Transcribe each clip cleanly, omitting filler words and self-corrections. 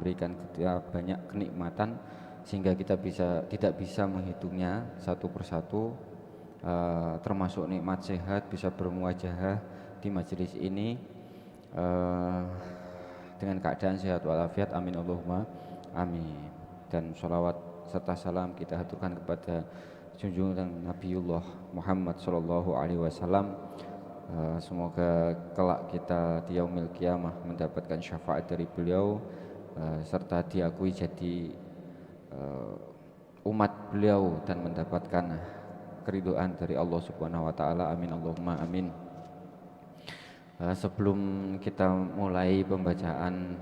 memberikan kita banyak kenikmatan sehingga kita tidak bisa menghitungnya satu persatu, termasuk nikmat sehat, bisa bermuajahah di majelis ini dengan keadaan sehat walafiat, amin Allahumma amin. Dan sholawat serta salam kita haturkan kepada junjungan Nabiullah Muhammad sallallahu alaihi wasallam. Semoga kelak kita di yaumil qiyamah mendapatkan syafaat dari beliau, serta diakui jadi umat beliau dan mendapatkan keridhaan dari Allah Subhanahu wa taala, amin Allahumma amin. Sebelum kita mulai pembacaan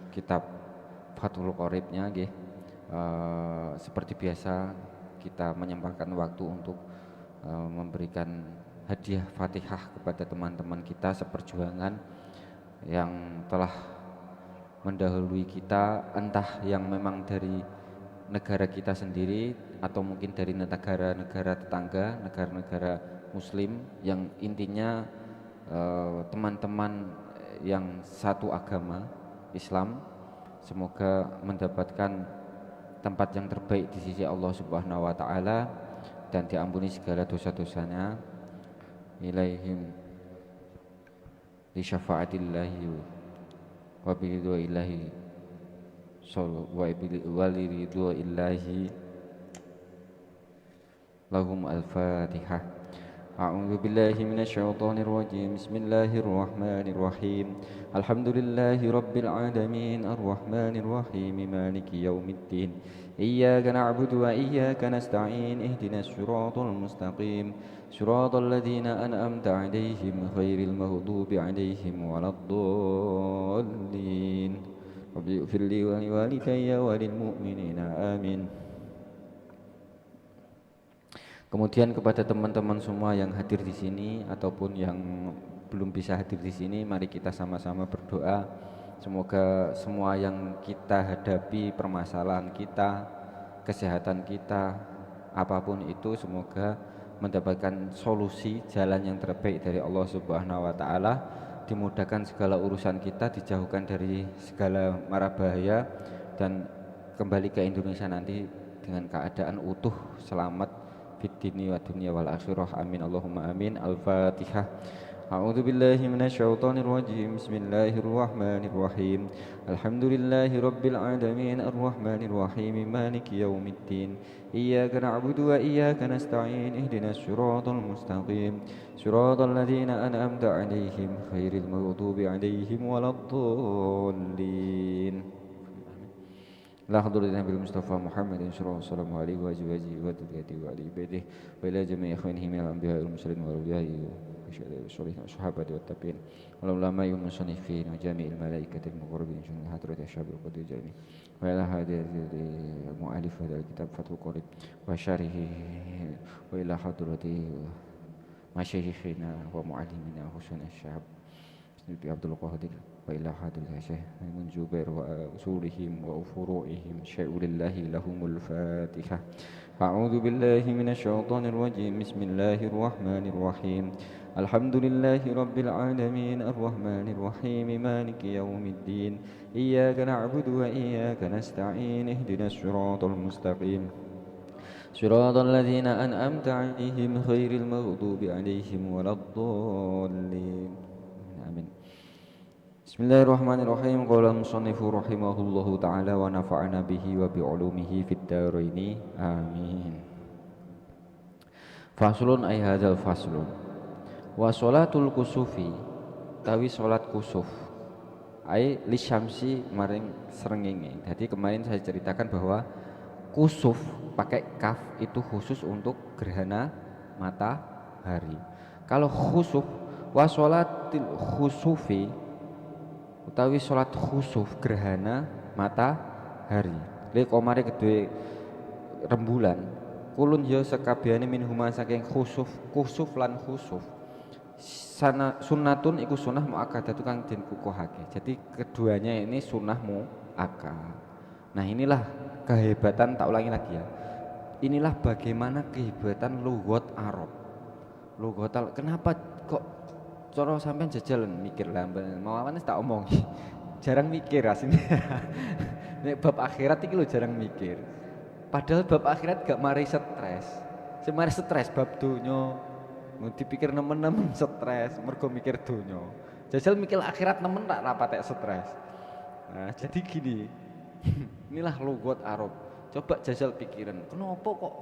kitab Fathul Qoribnya seperti biasa kita menyempatkan waktu untuk memberikan hadiah Fatihah kepada teman-teman kita seperjuangan yang telah mendahului kita, entah yang memang dari negara kita sendiri atau mungkin dari negara-negara tetangga, negara-negara muslim, yang intinya teman-teman yang satu agama Islam semoga mendapatkan tempat yang terbaik di sisi Allah Subhanahu wa taala dan diampuni segala dosa-dosanya. Ilaihim li syafa'atillahi wa biridwa'illahi wa liridwa'illahi lahum al-fatihah. أعوذ بالله من الشيطان الرجيم بسم الله الرحمن الرحيم الحمد لله رب العالمين الرحمن الرحيم مالك يوم الدين إياك نعبد وإياك نستعين اهدنا الصراط المستقيم صراط الذين أنعمت عليهم غير المغضوب عليهم ولا الضالين رب اغفر لي ولوالدي وللمؤمنين آمين. Kemudian kepada teman-teman semua yang hadir di sini ataupun yang belum bisa hadir di sini, mari kita sama-sama berdoa semoga semua yang kita hadapi, permasalahan kita, kesehatan kita, apapun itu, semoga mendapatkan solusi jalan yang terbaik dari Allah Subhanahu wa taala, dimudahkan segala urusan kita, dijauhkan dari segala mara bahaya dan kembali ke Indonesia nanti dengan keadaan utuh, selamat fid dini wa dunya wal akhirah, amin Allahumma amin. Al-Fatihah. A'udzu billahi minasyaitonir rajim. Bismillahirrahmanir rahim. Alhamdulillahi rabbil alamin arrahmanir rahim maliki yaumiddin. Iyyaka na'budu wa iyyaka nasta'in ihdinas siratal mustaqim. Siratal ladzina an'amta 'alaihim ghairil maghdubi 'alaihim waladdallin. La hadratin Nabi Mustafa Muhammadin sallallahu alaihi wa alihi wa dzurriyyatihi wa ali baitihi wa ila jami'i ikhwanihi minal anbiya'i wal mursalin wal awliya'i wa syuhada'i sahabati wat tabi'in wal ulama'i wal musannifin wa jami'il malaikati al muqarrabin jami'i hadrati ashabil qadri jami'i wa ila hadhihi mu'allif hadzal kitab Fathul Qorib wa syarihi wa ila hadrati masyayikhina wa mu'allimina Husain Syahab Siti Abdul Qadir wa ila hadil Syekh Maimun Jubair wa usulihim wa furu'ihim syai'ulillahi lahumul Fatihah. A'udzu billahi minasyaitonir rajim. Bismillahirrahmanir rahim. Alhamdulillahi rabbil alamin arrahmanir rahim maliki yaumiddin. Iyyaka na'budu wa iyyaka nasta'in ihdinas siratal mustaqim. Siratal ladzina an'amta 'alaihim ghairil maghdubi 'alaihim waladdallin. Bismillahirrahmanirrahim. Qala musannifu rahimahullahu ta'ala wa nafa'ana bihi wa bi'ulumihi fid dharaini amin. Faslun ay hadzal faslun. Wa sholatul kusufi tawi salat kusuf ay lisyamsi maring srengenge. Jadi kemarin saya ceritakan bahwa kusuf pakai kaf itu khusus untuk gerhana matahari. Kalau khusuf wa sholatil khusufi utawi salat khusuf gerhana matahari li komare kedue rembulan kulun ya sekabehane minhuma saking kusuf lan khusuf sana sunnatun iku sunnah muakkadatu kang den kukuhake. Jadi keduanya ini sunnah muakkad. Nah, inilah kehebatan, tak ulangi lagi ya. Inilah bagaimana kehebatan lughat Arab. Lughat kenapa kok cara sampean jajalan mikir lah, mau awane tak omong. Jarang mikir aslinya. Nek bab akhirat iki lho jarang mikir. Padahal bab akhirat gak mari stres. Sing mari stres bab donya. Mun dipikir nemen-nemen stres, mergo mikir donya. Jajal mikir akhirat nemen tak rapatek stres. Nah, jadi gini. Inilah lugat Arab. Coba jajal pikiran. Kenapa kok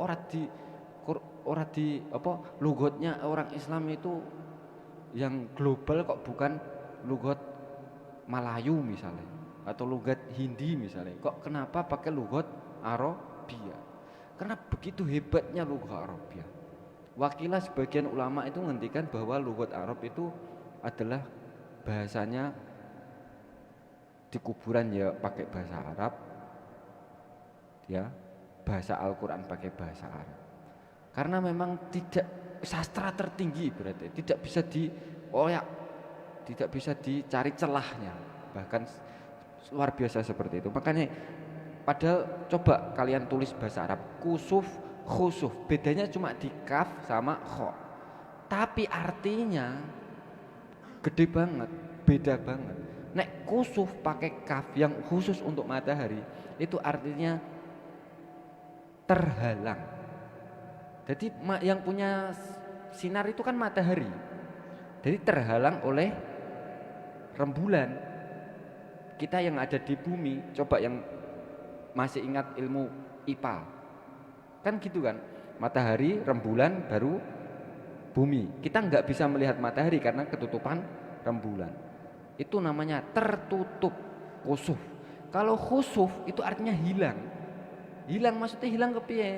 ora di apa lugatnya orang Islam itu yang global kok bukan lugat Malayu misalnya atau lugat Hindi misalnya. Kok kenapa pakai lugat Arabia? Karena begitu hebatnya lugat Arabia. Wakilah sebagian ulama itu ngendikan bahwa lugat Arab itu adalah bahasanya di kuburan ya pakai bahasa Arab, ya bahasa Al-Quran pakai bahasa Arab. Karena memang tidak sastra tertinggi berarti tidak bisa dioyak, tidak bisa dicari celahnya, bahkan luar biasa seperti itu. Makanya padahal coba kalian tulis bahasa Arab kusuf, khusuf, bedanya cuma di kaf sama kho, tapi artinya gede banget, beda banget. Nek kusuf pakai kaf yang khusus untuk matahari itu artinya terhalang. Jadi yang punya sinar itu kan matahari. Jadi terhalang oleh rembulan. Kita yang ada di bumi, coba yang masih ingat ilmu IPA. Kan gitu kan? Matahari, rembulan, baru bumi. Kita nggak bisa melihat matahari karena ketutupan rembulan. Itu namanya tertutup, khusuf. Kalau khusuf itu artinya hilang. Hilang maksudnya hilang ke piye?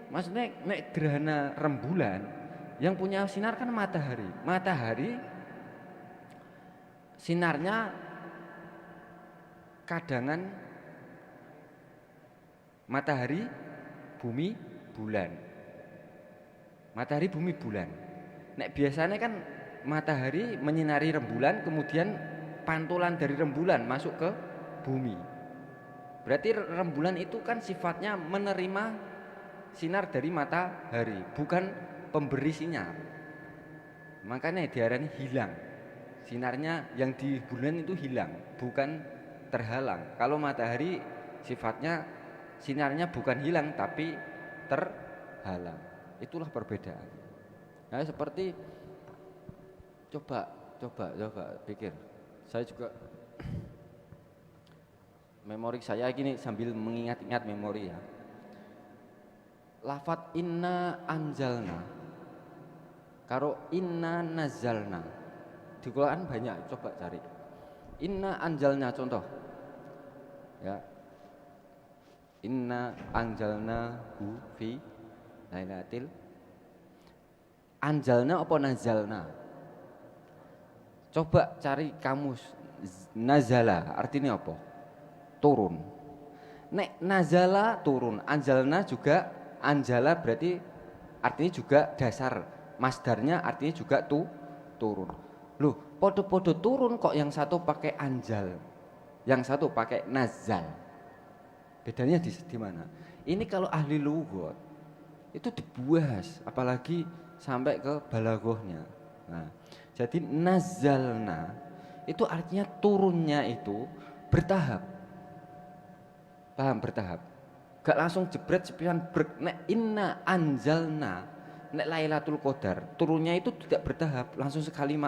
Maksudnya nek gerhana rembulan yang punya sinar kan matahari. Matahari sinarnya kadangan matahari, bumi, bulan. Matahari, bumi, bulan. Nek biasanya kan matahari menyinari rembulan, kemudian pantulan dari rembulan masuk ke bumi. Berarti rembulan itu kan sifatnya menerima sinar dari matahari, bukan pemberi sinar. Makanya diarani hilang. Sinarnya yang di bulan itu hilang, bukan terhalang. Kalau matahari sifatnya sinarnya bukan hilang tapi terhalang. Itulah perbedaan. Nah, seperti coba pikir. Saya juga memori saya gini sambil mengingat-ingat memori ya. Lafat inna anjalna karo inna nazalna di Quran banyak, coba cari. Inna anjalna contoh ya. Inna anjalna hu fi lailatil. Anjalna apa nazalna? Coba cari kamus. Nazala artinya apa? Turun. Nek nazala turun, anjalna juga, anjala berarti artinya juga dasar, masdarnya artinya juga turun. Loh, podo-podo turun kok yang satu pakai anjal, yang satu pakai nazal. Bedanya di mana? Ini kalau ahli lughat itu dibahas, apalagi sampai ke balaghahnya. Nah, jadi nazalna itu artinya turunnya itu bertahap. Paham, bertahap. Gak langsung jebret sepian brek. Nek inna anjalna, nek Lailatul Qadar, turunnya itu tidak bertahap, langsung sekali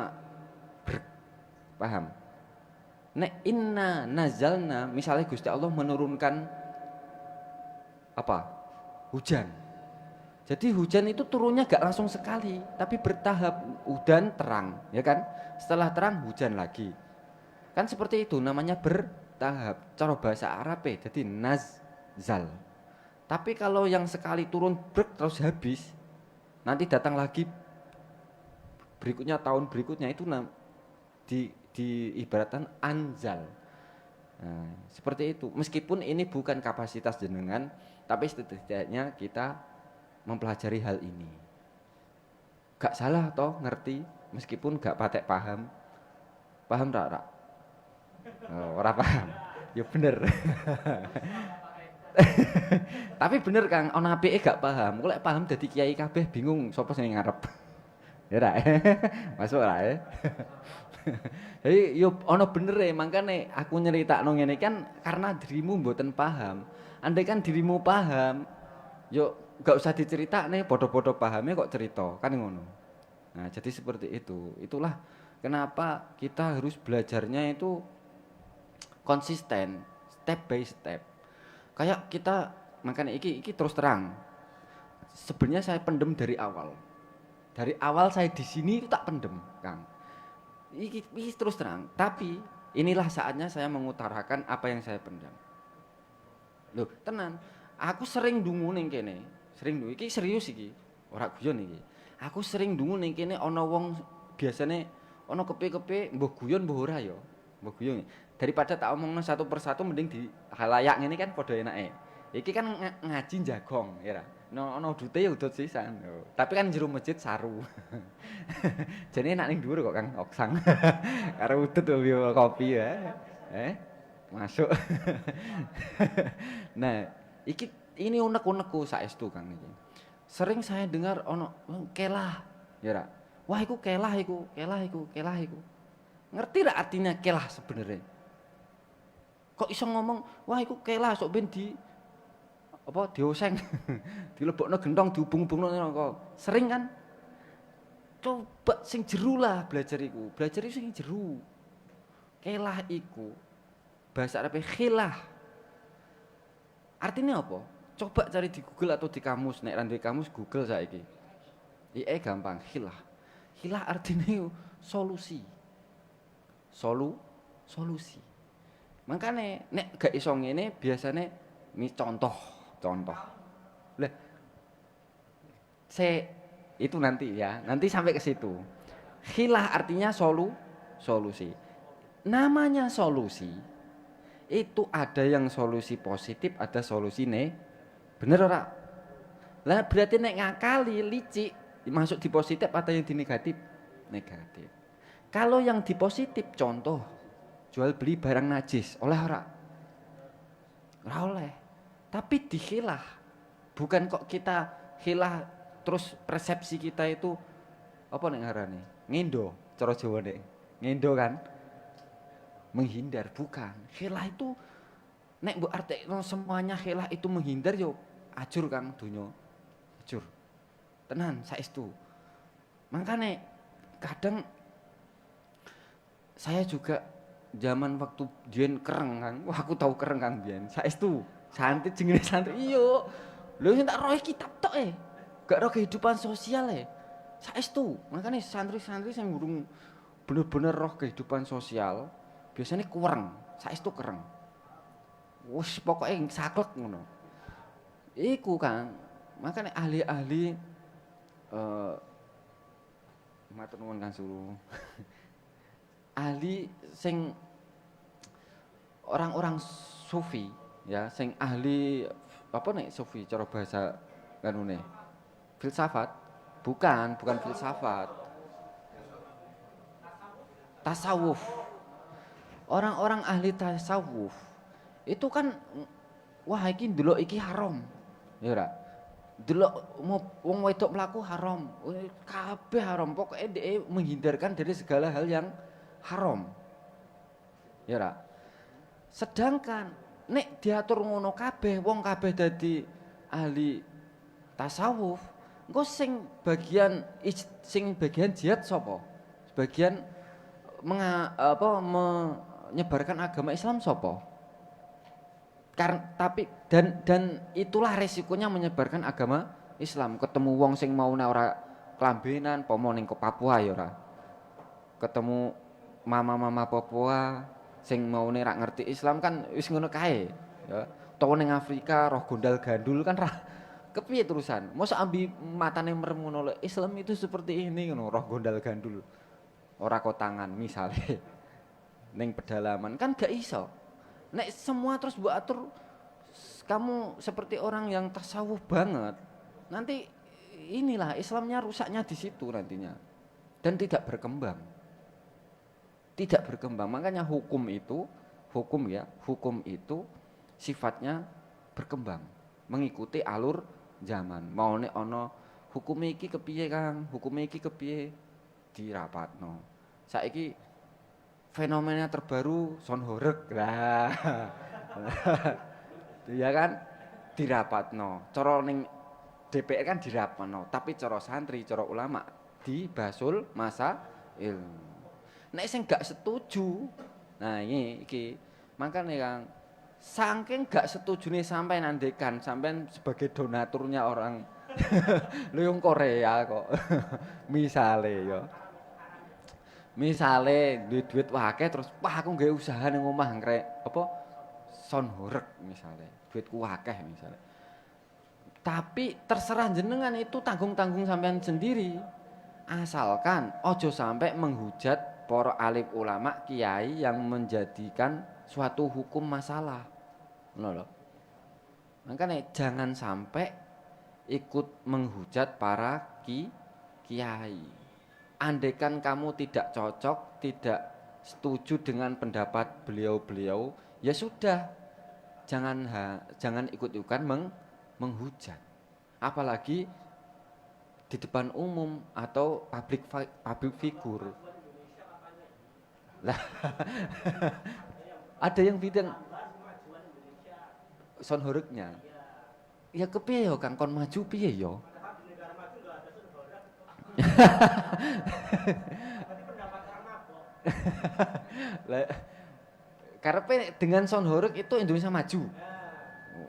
brek. Paham? Nek inna nazalna, misalnya Gusti Allah menurunkan apa? Hujan. Jadi hujan itu turunnya gak langsung sekali, tapi bertahap. Udan terang, ya kan? Setelah terang hujan lagi. Kan seperti itu, namanya bertahap. Cara bahasa Arab jadi nazal. Tapi kalau yang sekali turun brek terus habis, nanti datang lagi berikutnya, tahun berikutnya itu diibaratkan anjal. Nah, seperti itu. Meskipun ini bukan kapasitas jenengan, tapi setidaknya kita mempelajari hal ini. Gak salah toh ngerti, meskipun gak patek paham. Paham tak? Oh, ora paham. Ya bener. Tapi bener Kang, ana apike gak paham. Kok lek paham dadi kiai kabeh bingung sapa sing ngarep. Ya ra. Masuk ra. Jadi yo ana benere, mangkane aku nyeritakno ngene kan karena dirimu mboten paham. Andai kan dirimu paham, yo gak usah diceritakne, padha-padha pahame kok cerita, kan ngono. Nah, jadi seperti itu. Itulah kenapa kita harus belajarnya itu konsisten, step by step. Kayak kita makanya iki terus terang. Sebenarnya saya pendem dari awal. Dari awal saya di sini itu tak pendem, Kang. Iki terus terang, tapi inilah saatnya saya mengutarakan apa yang saya pendam. Loh, tenan. Aku sering ndungu ning kene. Sering ndungu iki serius iki. Ora guyon iki. Aku sering ndungu ning kene ana wong biasane ana kepe-kepe mbuh guyon mbuh ora ya. Mbuh guyon. Daripada tak omongno satu persatu mending di halayak ngene kan padha enake. Iki kan ngaji jagong ya ra. Ana udute ya udut sisan. Tapi kan jero masjid saru. Jane enak ning dhuwur kok Kang Oksang. Karo udut kopi ya. Masuk. Nah, ini unek-unekku saestu Kang iki. Sering saya dengar ono kelah, ya ra. Wah, iku kelah iku. Ngerti ra artinya kelah sebenarnya? Kok iso ngomong, wah iku kelah sok ben dioseng. Dilebokno gentong dihubung-hubungno kok. Sering kan? Coba sing jeru lah belajar iku. Belajar iku sing jeru. Kelah iku bahasa Arab khilah. Artinya apa? Coba cari di Google atau di kamus. Nek ra duwe kamus Google saiki. Gampang khilah. Khilah artinya solusi. Solusi. Makane nek gak iso ngene biasane contoh. Lah itu nanti ya, nanti sampai ke situ. Khilah artinya solusi. Namanya solusi itu ada yang solusi positif, ada solusi bener ora? Lah berarti nek ngakali licik masuk di positif atau yang di negatif? Negatif. Kalau yang di positif contoh jual beli barang najis, oleh ora? Ora oleh. Tapi dikhilah. Bukan kok kita khilah terus persepsi kita itu apa nek ngarane? Ngendo, cara Jawane. Ngendo kan? Menghindar, bukan. Khilah itu nek mbok artekno semuanya khilah itu menghindar yo ajur Kang donya. Ajur. Tenan saestu. Makane kadang saya juga zaman waktu biyen kereng Kang. Wah, aku tahu kereng Kang biyen. Saestu. Santri jenenge santri. Iya. Lho sing tak roh kitab tok gak roh kehidupan sosial Saestu. Makane santri-santri sing urung bener-bener roh kehidupan sosial biasanya kurang. Saestu kereng. Wes pokoke saklek ngono. Iku Kang. Makane ahli-ahli matur nuwun Kang Suruh. Ahli sing orang-orang sufi ya, sing ahli apa nek sufi cara bahasa kanune? Filsafat? Bukan filsafat. Tasawuf. Orang-orang ahli tasawuf itu kan wah iki ndelok iki haram. Ya ora? Delok wong wedok mlaku haram. Kabeh haram. Pokoke dhek menghindarkan dari segala hal yang haram. Ya ora? Sedangkan nek diatur ngono kabeh, wong kabeh dadi ahli tasawuf, engko sing bagian jihad sapa? Sebagian menyebarkan agama Islam sapa? Tapi dan itulah resikonya menyebarkan agama Islam. Ketemu wong sing maune ora klambenan, pomo ning ke Papua ya ora. Ketemu mama-mama Papua sing maune rak ngerti Islam kan wis ngono kae ya. Utawa ning Afrika roh gondal gandul kan kepiye terusan? Mosok ambi matane merem ngono Islam itu seperti ini ngono, roh gondal gandul. Ora kotangan misale ning pedalaman kan gak iso. Nek semua terus mbok atur kamu seperti orang yang tasawuf banget. Nanti inilah Islamnya rusaknya di situ nantinya. Dan tidak berkembang. Tidak berkembang. Makanya hukum itu sifatnya berkembang, mengikuti alur zaman. Mau nek ana hukum iki kepiye Kang? Hukum iki kepiye dirapatno. Saiki fenomena terbaru Son Horeg lah. Iya kan dirapatno. Cara ning DPR kan dirapatno, tapi cara santri, cara ulama dibasul masa ilmu. Nek sing gak setuju. Nah, iki makane Kang saking gak setujune sampean andekan sampean sebagai donaturnya orang Luyung Korea kok. Misale ya. Misale duit akeh terus wah aku nggawe usaha ning omah ngrek apa Son Horeg misale. Duitku akeh misale. Tapi terserah jenengan itu tanggung-tanggung sampean sendiri. Asalkan ojo sampai menghujat para alim ulama kiai yang menjadikan suatu hukum masalah. Ngono lho. Makanya jangan sampai ikut menghujat para kiai. Andaikan kamu tidak cocok, tidak setuju dengan pendapat beliau-beliau, ya sudah. Jangan ikut-ikutan menghujat. Apalagi di depan umum atau public figure. Lah. Ada yang bilang Son Horegnya. Ya kepiye yo Kang kon maju piye yo? Karepe dengan Son Horeg itu Indonesia maju.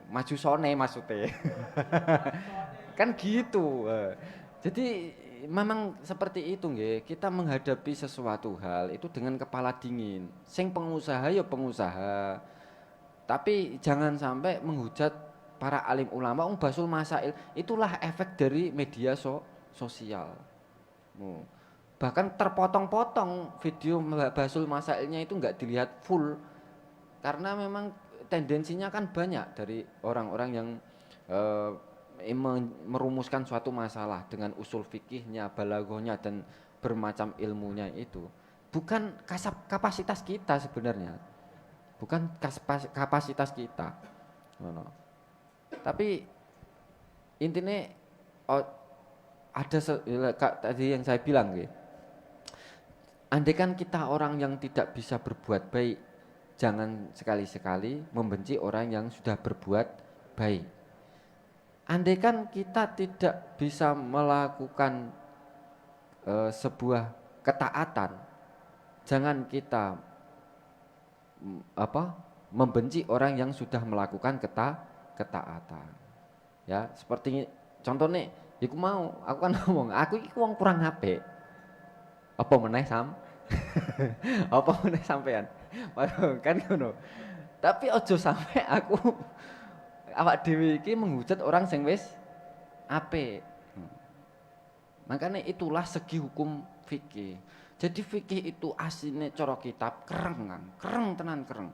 Maju sone maksudnya. Kan gitu. Jadi memang seperti itu nggih. Kita menghadapi sesuatu hal itu dengan kepala dingin. Sing pengusaha ya pengusaha. Tapi jangan sampai menghujat para alim ulama basul masail. Itulah efek dari media sosial. Bahkan terpotong-potong video basul masailnya itu enggak dilihat full. Karena memang tendensinya kan banyak dari orang-orang yang merumuskan suatu masalah dengan usul fikihnya, balaghahnya dan bermacam ilmunya itu. Bukan kapasitas kita sebenarnya. Bukan kapasitas kita. Tapi intinya ada tadi yang saya bilang gitu. Andaikan kita orang yang tidak bisa berbuat baik, jangan sekali-sekali membenci orang yang sudah berbuat baik. Andaikan kita tidak bisa melakukan sebuah ketaatan, jangan kita membenci orang yang sudah melakukan ketaatan. Ya, seperti contohnya, aku kan ngomong, aku iki wong kurang apik. Apa meneh Sam? Apa meneh sampean? Kan ngono. Tapi ojo sampai aku awak dhewe iki menghujat orang sing wis apik. Makanya itulah segi hukum fikih. Jadi fikih itu asline cara kitab kereng kan, kereng tenan kereng.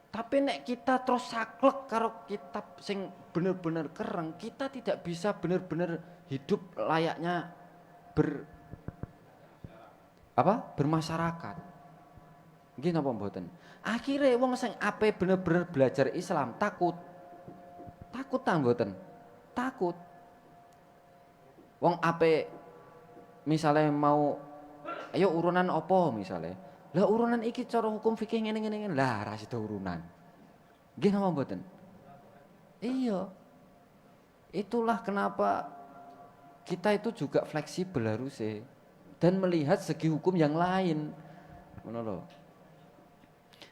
Tapi nek kita terus saklek karo kitab sing bener-bener kereng, kita tidak bisa bener-bener hidup layaknya bermasyarakat. Nggih napa mboten? Akhire wong sing ape bener-bener belajar Islam takut. Takut ta mboten? Takut. Wong ape misalnya mau ayo urunan apa misalnya. Lah urunan iki cara hukum fikih ngene-ngene lah ra sida urunan. Nggih napa mboten? Iya. Itulah kenapa kita itu juga fleksibel harusnya dan melihat segi hukum yang lain. Ngono lho.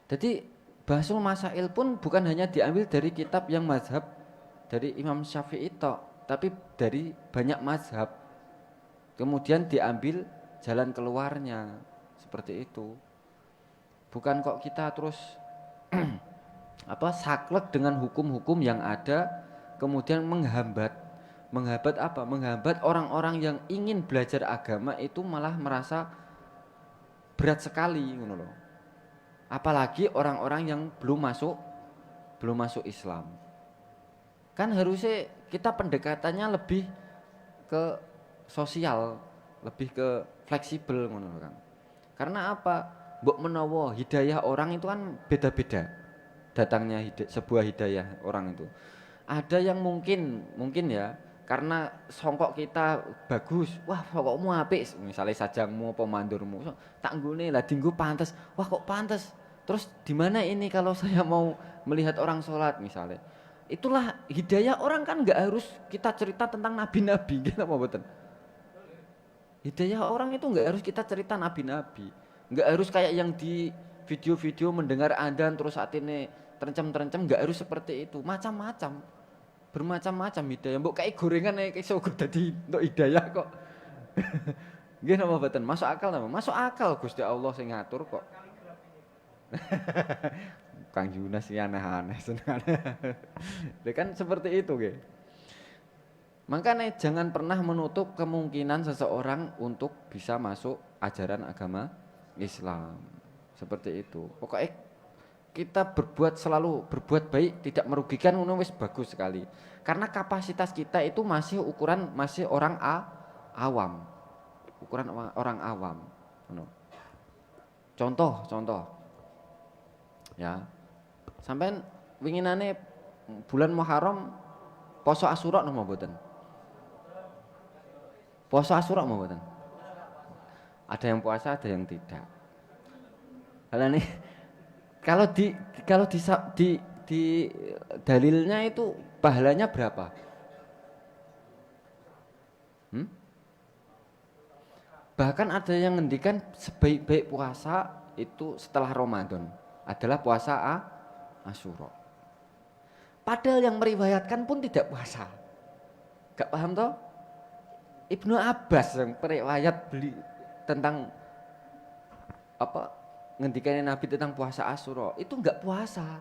Jadi basul masail pun bukan hanya diambil dari kitab yang mazhab dari Imam Syafi'i tapi dari banyak mazhab. Kemudian diambil jalan keluarnya seperti itu. Bukan kok kita terus saklek dengan hukum-hukum yang ada kemudian menghambat apa? Menghambat orang-orang yang ingin belajar agama itu malah merasa berat sekali ngono loh. Apalagi orang-orang yang belum masuk Islam. Kan harusnya kita pendekatannya lebih ke sosial, lebih ke fleksibel ngono kan. Karena apa? Mbok menawa hidayah orang itu kan beda-beda. Datangnya sebuah hidayah orang itu. Ada yang mungkin ya karena songkok kita bagus, wah songkokmu apik, misalnya sajangmu apa mandurmu, tak nggone lah dinggo pantes, wah kok pantes. Terus di mana ini kalau saya mau melihat orang sholat misalnya. Itulah hidayah orang kan nggak harus kita cerita tentang nabi-nabi, gitu apa betul? Hidayah orang itu nggak harus kita cerita nabi-nabi, nggak harus kayak yang di video-video mendengar adzan terus saat ini terencam-terencam, nggak harus seperti itu, macam-macam, bermacam-macam hidayah. Mbok kayak gorengan kayak iso dadi untuk hidayah kok. Nggih napa mboten? Masuk akal napa? Masuk akal Gusti Allah sing ngatur kok. Kang Yunas sih aneh-aneh senengane. Kan seperti itu nggih. Makanya jangan pernah menutup kemungkinan seseorang untuk bisa masuk ajaran agama Islam. Seperti itu. Pokoknya kita selalu berbuat baik, tidak merugikan, wis bagus sekali. Karena kapasitas kita itu masih orang awam. Ukuran orang awam. Contoh. Ya. Sampean winginane bulan Muharram poso Asyura napa mboten? Puasa Asyura mau mboten? Ada yang puasa, ada yang tidak. Kalau di dalilnya itu pahalanya berapa? Bahkan ada yang ngendikan sebaik-baik puasa itu setelah Ramadan adalah puasa Asyura. Padahal yang meriwayatkan pun tidak puasa. Gak paham toh? Ibnu Abbas yang periwayat beli tentang apa ngendikannya Nabi tentang puasa Asyura itu enggak puasa.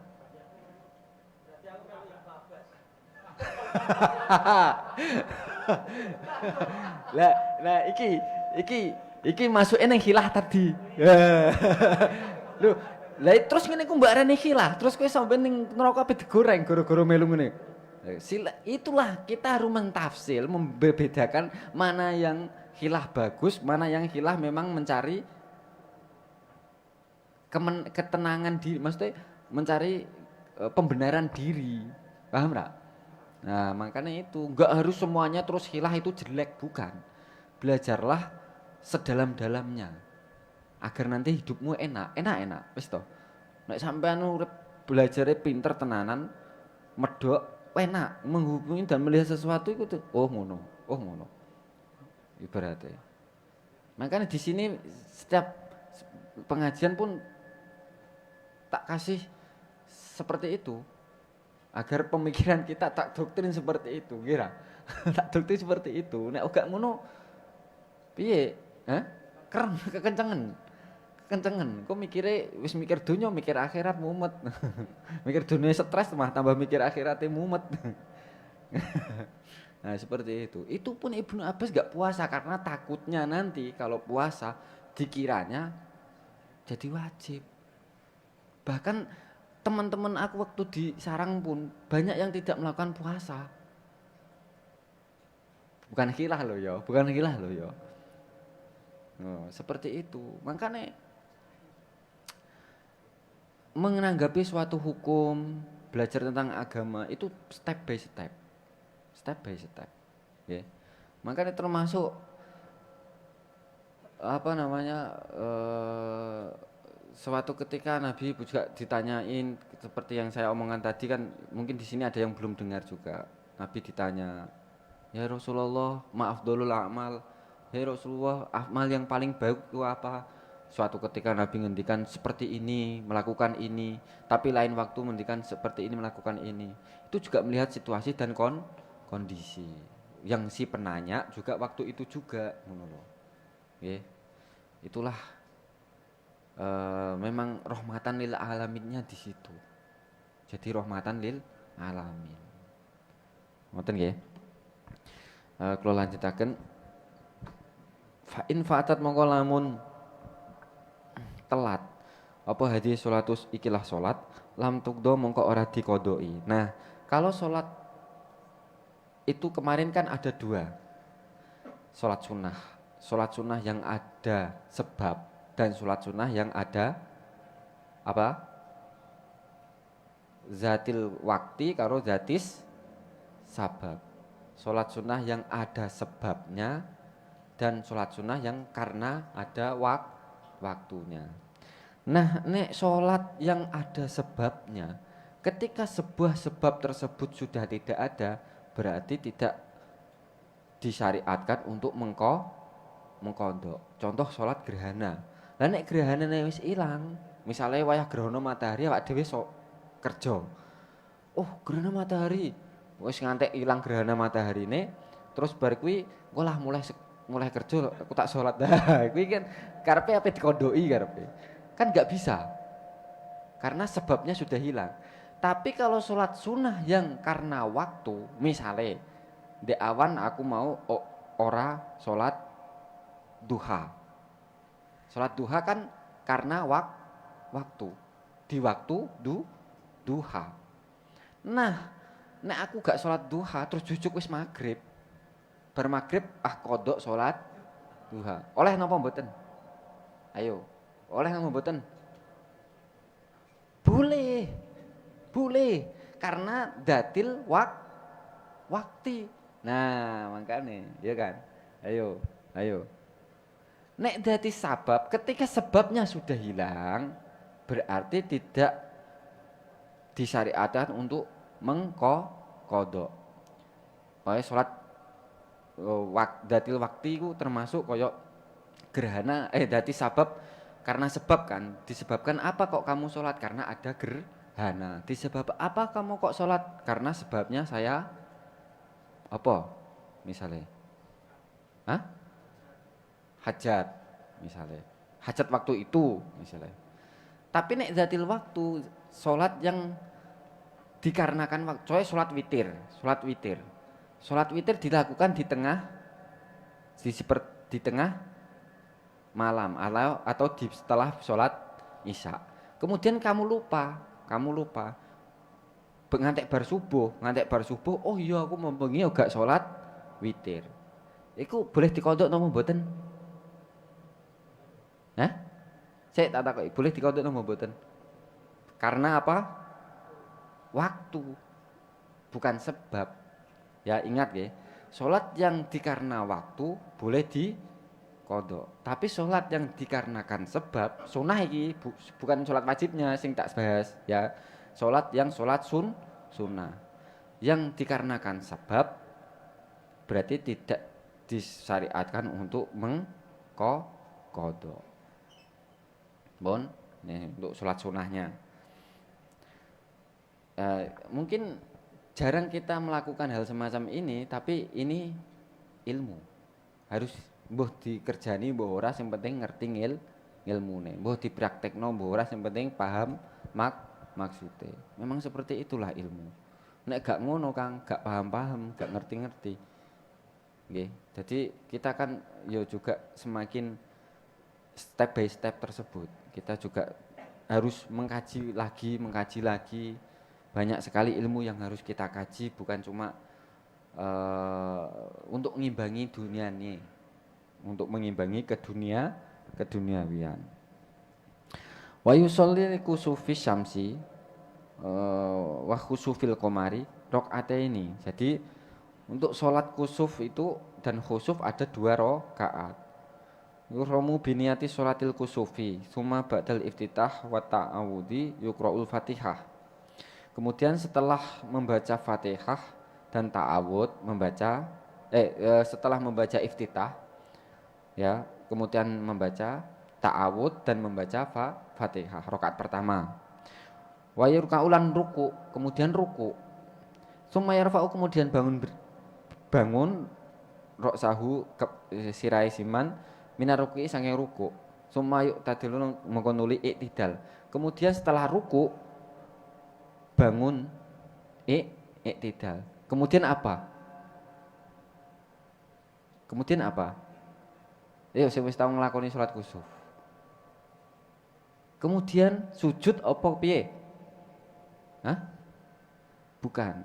Lah iki masuke nang khilah tadi. Lho, lah terus ngene ku mbak arane khilah, terus kowe sampe ning neraka ape digoreng gara-gara melu ngene. Itulah kita harus mentafsir, membedakan mana yang khilah bagus, mana yang khilah memang mencari ketenangan diri, maksudnya mencari pembenaran diri, paham nggak? Nah makanya itu nggak harus semuanya terus khilah itu jelek, bukan. Belajarlah sedalam-dalamnya agar nanti hidupmu enak, wis toh. Nek sampean urip belajarnya pinter tenanan, medok enak menghubungi dan melihat sesuatu itu tuh oh ngono ibaratnya. Makanya di sini setiap pengajian pun tak kasih seperti itu agar pemikiran kita tak doktrin seperti itu kira. Tak doktrin seperti itu nek gak ngono piye keren kekencengan kok wis mikir dunia mikir akhirat mumet. Mikir dunia stres mah tambah mikir akhiratnya mumet. Nah seperti itu pun Ibnu Abbas gak puasa karena takutnya nanti kalau puasa dikiranya jadi wajib. Bahkan teman-teman aku waktu di sarang pun banyak yang tidak melakukan puasa. Bukan khilah loh ya. Oh, seperti itu. Makanya menanggapi suatu hukum, belajar tentang agama itu step by step, ya. Makanya termasuk suatu ketika Nabi juga ditanyain seperti yang saya omongkan tadi kan, mungkin di sini ada yang belum dengar juga. Nabi ditanya, ya Rasulullah, ma'afdholul a'mal, ya Rasulullah, amal yang paling baik itu apa? Suatu ketika Nabi ngendikan seperti ini, melakukan ini, tapi lain waktu ngendikan seperti ini, melakukan ini. Itu juga melihat situasi dan kondisi. Yang si penanya juga waktu itu juga, ya. Itulah memang rahmatan lil alaminnya di situ. Jadi rahmatan lil alamin. Ngoten nggih. Kula lanjutaken. Fa in fatat mongko lamun telat apa hadis sholatus ikilah sholat lam tukdo mongko ora dikodoi. Nah kalau sholat itu kemarin kan ada dua, sholat sunnah yang ada sebab dan sholat sunnah yang ada apa zatil wakti karo zatis sabab. sholat sunnah yang ada sebabnya dan sholat sunnah yang karena ada waktunya. Nah, nek sholat yang ada sebabnya, ketika sebuah sebab tersebut sudah tidak ada, berarti tidak disyariatkan untuk mengkodok. Contoh sholat gerhana. Lah nek gerhana wis ilang, misalnya wayah gerhana matahari awak dhewe kerja. Oh, gerhana matahari. Wis ngantek ilang gerhana mataharine, terus bar kuwi ngolah mulai kerja aku tak sholat. Nah, kuwi kan karepe apa dikondoki karepe. Kan enggak bisa. Karena sebabnya sudah hilang. Tapi kalau sholat sunnah yang karena waktu, misalnya di awan aku mau ora sholat duha. Sholat duha kan karena waktu. Di waktu duha. Nah, nek aku gak sholat duha terus jujuk wis maghrib. Bar maghrib kodok sholat duha. Oleh napa mboten? Ayo, oleh napa mboten? Boleh. Boleh. Karena datil wakti. Nah, makanya, ya kan? Ayo. Nek dadi sabab, ketika sebabnya sudah hilang, berarti tidak disyariatkan untuk mengkodok. Kaya sholat datil wakti itu termasuk koyok gerhana, dadi sabab karena sebab kan, disebabkan apa kok kamu sholat? Karena ada gerhana. Disebab apa kamu kok sholat? Karena sebabnya saya apa? Misalnya, hajat misalnya. Hajat waktu itu misalnya. Tapi nek zatil waktu, sholat yang dikarenakan waktu, coy sholat witir. Sholat witir dilakukan di tengah malam atau setelah sholat isya. Kemudian kamu lupa ngantek bar subuh, oh iya aku membengi gak sholat witir. Iku boleh dikodok napa mboten? Saya tak takoki, boleh dikodok napa mboten? Karena apa? Waktu, bukan sebab. Ya ingat ya, sholat yang dikarena waktu boleh dikodok. Tapi sholat yang dikarenakan sebab, sunnah iki bukan sholat wajibnya sing tak bahas ya. Sholat sunnah yang dikarenakan sebab berarti tidak disyariatkan untuk mengkodok. Bon, nih untuk sholat sunnahnya. Mungkin jarang kita melakukan hal semacam ini, tapi ini ilmu. Harus mbuh dikerjani mbuh ora sing penting ngerti ilmune. Mbuh dipraktekno mbuh ora sing penting paham maksudnya. Memang seperti itulah ilmu. Nek gak ngono Kang, gak paham-paham, gak ngerti-ngerti. Nggih. Jadi kita kan yo juga semakin step by step tersebut. Kita juga harus mengkaji lagi. Banyak sekali ilmu yang harus kita kaji, bukan cuma untuk mengimbangi dunia ini, untuk mengimbangi keduniawian. Wa yusolli kusufi syamsi wa khusufil qamari rakaataini. Jadi untuk sholat kusuf itu dan khusuf ada 2 rakaat. Yuramu biniyati sholatil kusufi summa ba'dal iftitah wa ta'awudi yukra'ul fatihah. Kemudian setelah membaca Fatihah dan ta'awud setelah membaca iftitah ya, kemudian membaca ta'awud dan membaca Fatihah rakaat pertama. Wa yurka'ulan ruku, kemudian ruku. Summa yarfa'u, kemudian bangun roksahu sirai siman minar ruku'i sange ruku. Summa yu'tadilu mongko nuli iktidal. Kemudian setelah ruku bangun iktidal. Kemudian apa? Ayo sing wis tau nglakoni salat kusuf. Kemudian sujud apa piye? Bukan.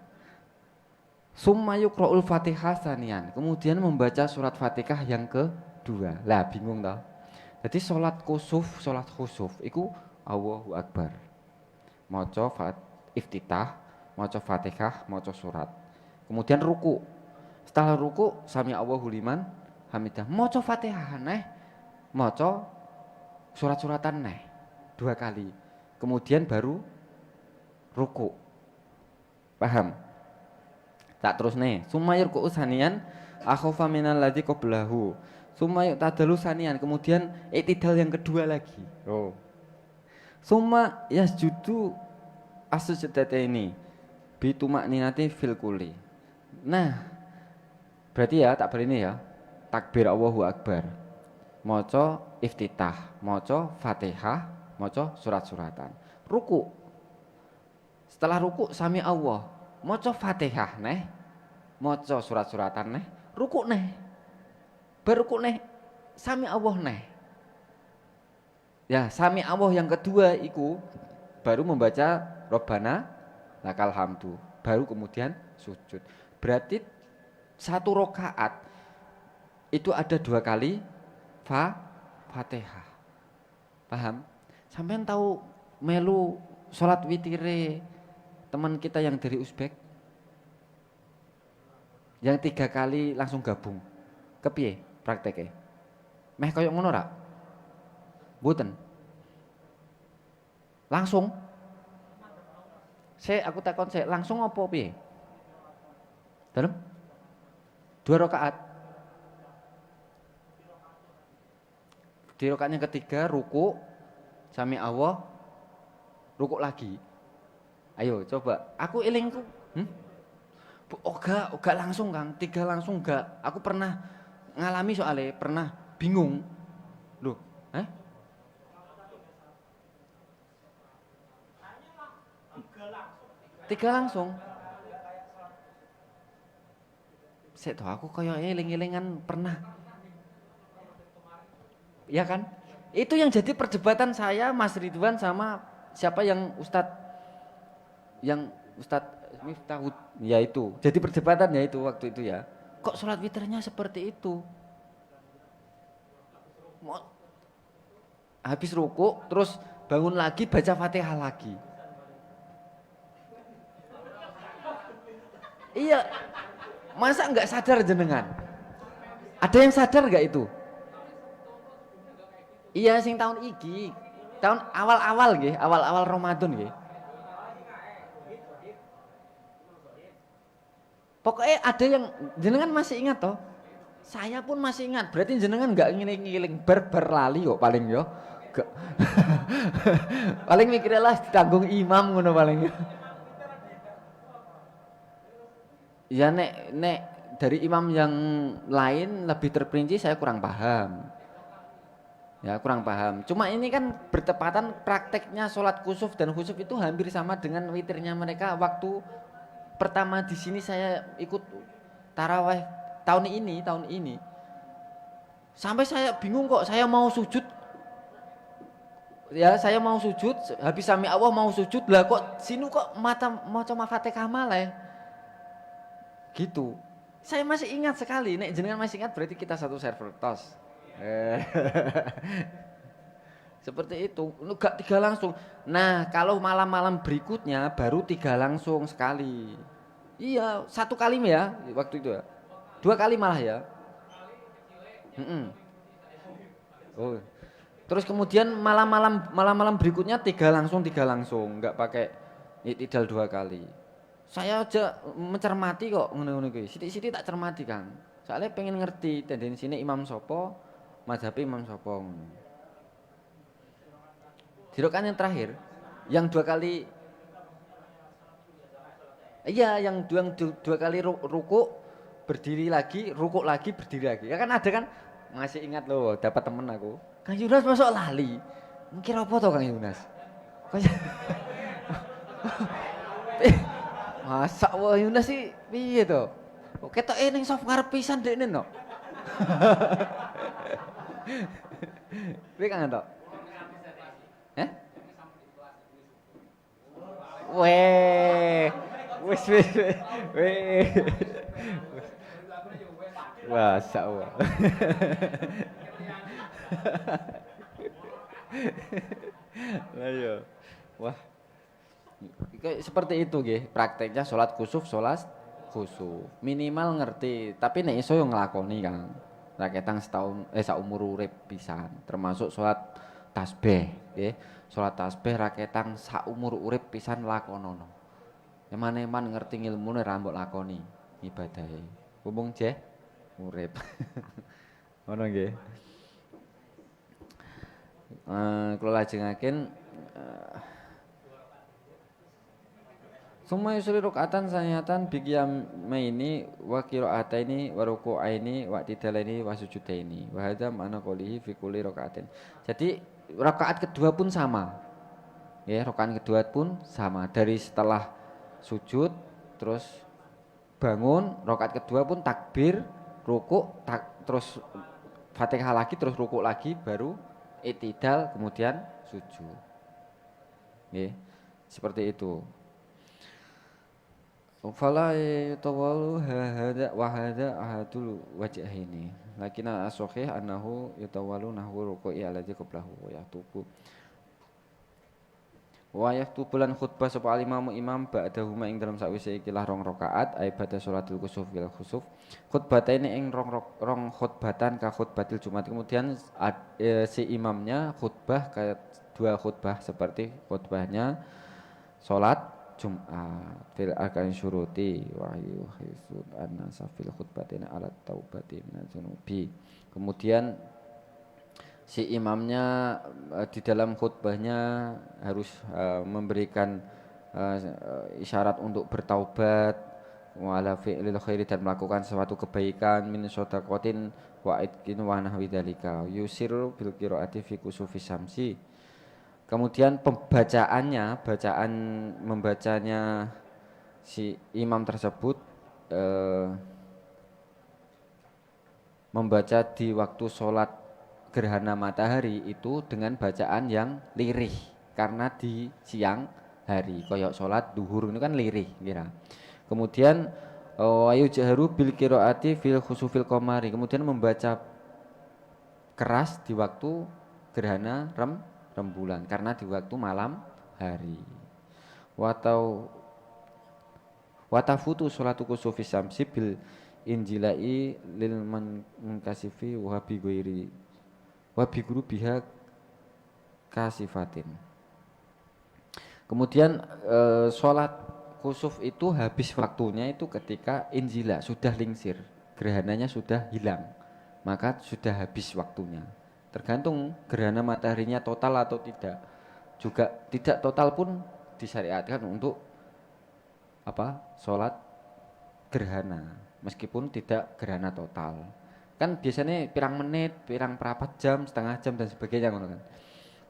Summa yuqra'ul Fatihah sanian. Kemudian membaca surat Fatihah yang kedua. Lah bingung toh. Jadi salat khusuf iku Allahu Akbar. Maca iftitah, maca Fatihah, maca surat. Kemudian ruku. Setelah ruku sami Allahu liman hamidah. Maca Fatihah neh, maca surat-suratan neh 2 kali. Kemudian baru ruku. Paham? Tak terus nih. Sumayur ku usanian akhofa minal ladzi qablahu. Sumayuk tadalu sanian. Kemudian iktidal yang kedua lagi. Oh. Summa yasjudu as-sujdataini bi tumakninati fil kuli. Nah, berarti ya tak berini ya. Takbir Allahu Akbar. Maca iftitah, maca Fatihah, maca surat-suratan. Ruku. Setelah ruku sami Allah, maca Fatihah neh, maca surat-suratan neh, ruku neh. Beruku neh sami Allah neh. Ya, sami Allah yang kedua iku baru membaca Robbana lakal hamdu, baru kemudian sujud. Berarti 1 rakaat itu ada 2 kali Fatihah. Paham? Sampean tahu melu salat witire teman kita yang dari Uzbek? Yang 3 kali langsung gabung. Kepiye prakteknya? Meh koyo ngono ra? Mboten. Langsung. Aku takon langsung apa piye? Dalem? 2 rakaat. Di rakaat yang ketiga ruku sami Allah, ruku lagi. Ayo coba, aku elingku. Oga langsung Kang, 3 langsung enggak. Aku pernah ngalami soalnya, pernah bingung. Loh, 3 langsung. Sik toh aku kayak eling-elingan pernah. Ya kan? Itu yang jadi perdebatan saya Mas Ridwan sama siapa yang Ustadz Miftahud ya itu. Jadi perdebatan ya itu waktu itu ya. Kok sholat witirnya seperti itu? Habis ruku terus bangun lagi baca Fatihah lagi. Iya. Masa enggak sadar jenengan? Ada yang sadar enggak itu? Iya sing tahun iki. Tahun awal-awal nggih, awal-awal Ramadan nggih. Pokoknya ada yang jenengan masih ingat toh? Saya pun masih ingat. Berarti jenengan enggak ngiling-ngiling bar lali kok paling yo. Gak. Paling mikirnya lah ditanggung imam ngono paling. Ya nek dari imam yang lain lebih terperinci saya kurang paham. Ya kurang paham. Cuma ini kan bertepatan prakteknya sholat kusuf dan khusuf itu hampir sama dengan witirnya mereka waktu pertama di sini saya ikut taraweh tahun ini. Sampai saya bingung kok saya mau sujud. Ya saya mau sujud, habis sami Allah mau sujud lah kok sini kok maca Fatihah malah. Gitu. Saya masih ingat sekali, nek jenengan masih ingat berarti kita satu server tos. Seperti itu, enggak 3 langsung. Nah, kalau malam-malam berikutnya baru 3 langsung sekali. Iya, 1 kali ya waktu itu ya. 2 kali malah ya. Oh. Terus kemudian malam-malam berikutnya 3 langsung, enggak pakai iktidal 2 kali. Saya aja mencermati kok ngono-ngono kuwi. Sithik-sithik tak cermati, Kang. Soalnya pengen ngerti tendensine imam sopo, mazhab imam sopo. Di rakaat yang terakhir, yang 2 kali, iya yang 2 kali ruku, berdiri lagi, ruku lagi, berdiri lagi. Ya kan ada kan, masih ingat loh, dapat temen aku. Kang Yunas masuk lali, mungkin apa toh Kang Yunas? Masa wah Yunas sih, piye toh? Ketok ning soft ngarep pisan dekne no. Piye Kang Anto? Weh. Wis. Weh. Wah, sawah. Lah yo. Wah. Kayak seperti itu nggih, prakteknya salat kusuf, salat khusuf. Minimal ngerti, tapi nek iso yo nglakoni Kang. Raketang setahun saumur urip pisan, termasuk salat tasbih, nggih. Salat tasbih raketang saumur urip pisan lakonono. Eman-eman ngerti ngilmune ra mbok lakoni ibadahe. Mumpung jeh urip. Ngono nggih. Kula lajengaken Summa yusri ruk'atan saniyatan biqiyamaini wa qira'ataini wa ruku'aini wa tidalaini wa sujudaini. Wa hadza ma'na qoulihi fi kulli raka'atin. Jadi rakaat kedua pun sama. Ya, rakaat kedua pun sama. Dari setelah sujud terus bangun, rakaat kedua pun takbir, ruku', terus Fatihah lagi, terus ruku' lagi, baru i'tidal, kemudian sujud. Ya, seperti itu. Fala yatawalu hada wa hada ahadul wajhaini. Lakin as-sahih annahu yatawalu nahwu ruku'i alladzi qablahu wa yatubu. Wa yatubu lan khutbah sapa imam ba'dahuma ing dalam sakwise ikilah rong rakaat ai ba'da sholatul kusuf wal khusuf. Khutbataine ing rong khutbatan ka khutbatil Jumat. Kemudian si imamnya khutbah ke dua khutbah seperti khutbahnya salat Jum'at fil arkan syuruti wa yuhisun an-nasa fil khutbatina ala taubati minaz dzunubi. Kemudian si imamnya di dalam khutbahnya harus memberikan isyarat untuk bertaubat wala fi'lil khairi dan melakukan suatu kebaikan min shadaqatin wa idkin wa nahwi dzalika yusiru bil qiraati fi kusufi syamsi. Kemudian membacanya si imam tersebut membaca di waktu sholat gerhana matahari itu dengan bacaan yang lirih karena di siang hari koyok sholat duhur itu kan lirih kira. Kemudian ayu jaharu bil qiraati fil khusufil qamari, kemudian membaca keras di waktu gerhana rembulan karena di waktu malam hari. Watafutu sholatu kusufi syamsi bil injilai lil munkasifi wa bi ghairi wa bi biha kasifatin. Kemudian sholat kusuf itu habis waktunya itu ketika injila sudah lingsir, gerhananya sudah hilang, maka sudah habis waktunya. Tergantung gerhana mataharinya total atau tidak. Juga tidak total pun disyariatkan untuk sholat gerhana meskipun tidak gerhana total. Kan biasanya pirang menit, pirang perapat jam, setengah jam dan sebagainya kan.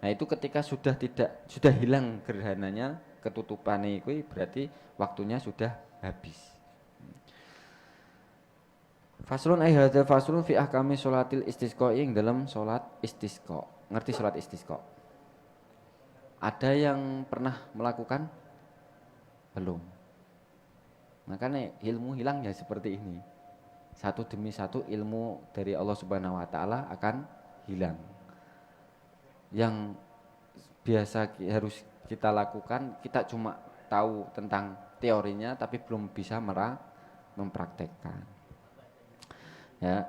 Nah, itu ketika sudah hilang gerhananya, ketutupannya itu berarti waktunya sudah habis. Faslun ai hadza faslun fi ahkami sholatil istisqa ing dalam salat istisqa. Ngerti salat istisqa? Ada yang pernah melakukan? Belum. Makanya ilmu hilang ya seperti ini. Satu demi satu ilmu dari Allah Subhanahu wa taala akan hilang. Yang biasa harus kita lakukan, kita cuma tahu tentang teorinya tapi belum bisa mempraktekkan. Ya,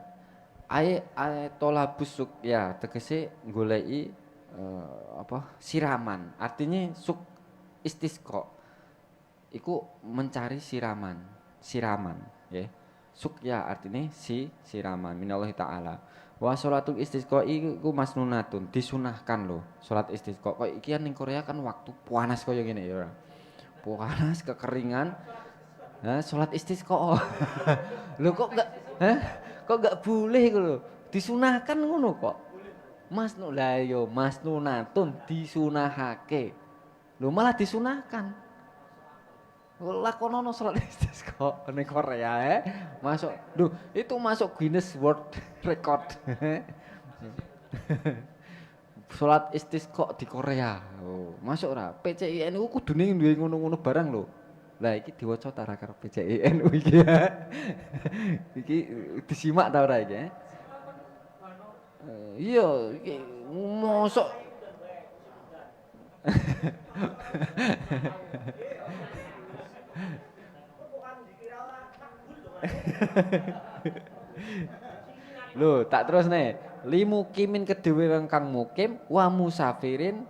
tolabus suk ya tegese goleki siraman. Artinya suk istisqa iku mencari siraman ya. Suk ya artinya siraman minallahi taala. Wa sholatul istisqa iku masnunatun, disunahkan loh salat istisqa. Kok iki ning Korea kan waktu panas koyo ngene ya ora. Panas kekeringan. Nah, salat istisqa. Lho kok enggak kok gak boleh iku lho. Disunahkan ngono kok. Masnunatun disunahake. Lho malah disunahkan. Lakonono salat istisqa ning Korea masuk. Duh, itu masuk Guinness World Record. Salat istisqa di Korea. Oh, masuk ora? PCINU kudune duwe ngono-ngono barang lho. Lah iki diwaca ta ra karo PCINU iki ya. Iki disimak ta ora iki? Iya, iki mosok Lho, tak terus nih. Limukimin kedhewe wong kang mukim wa musafirin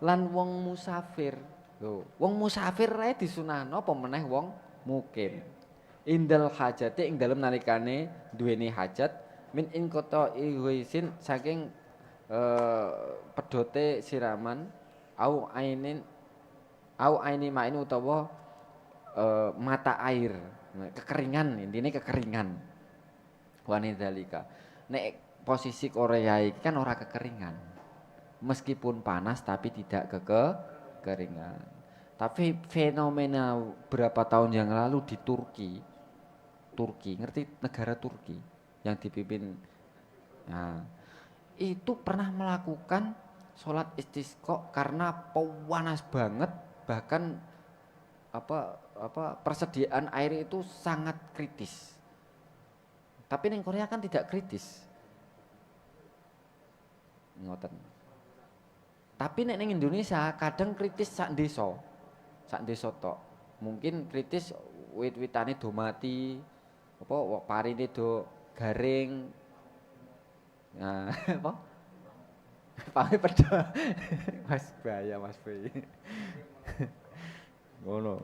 lan wong musafir. Lho, wong musafir ae disunahno apa meneh wong mukim. Indal hajati ing dalem nalikane duweni hajat min in kota iwisin saking pedote siraman au aini main utawa mata air. Kekeringan, intine kekeringan. Wanidalika. Nek posisi Korea iki kan ora kekeringan. Meskipun panas tapi tidak kekeringan. Tapi fenomena berapa tahun yang lalu di Turki, ngerti negara Turki yang dipimpin, nah, itu pernah melakukan sholat istisqa karena panas banget, bahkan persediaan air itu sangat kritis. Tapi di Korea kan tidak kritis. Ngoten. Tapi nek ning Indonesia kadang kritis sak desa. Sak desa tok. Mungkin kritis wit-witane do mati, apa parine do garing. Nah, apa? Pame pedha. Mas bahaya Mas Bey. Ngono.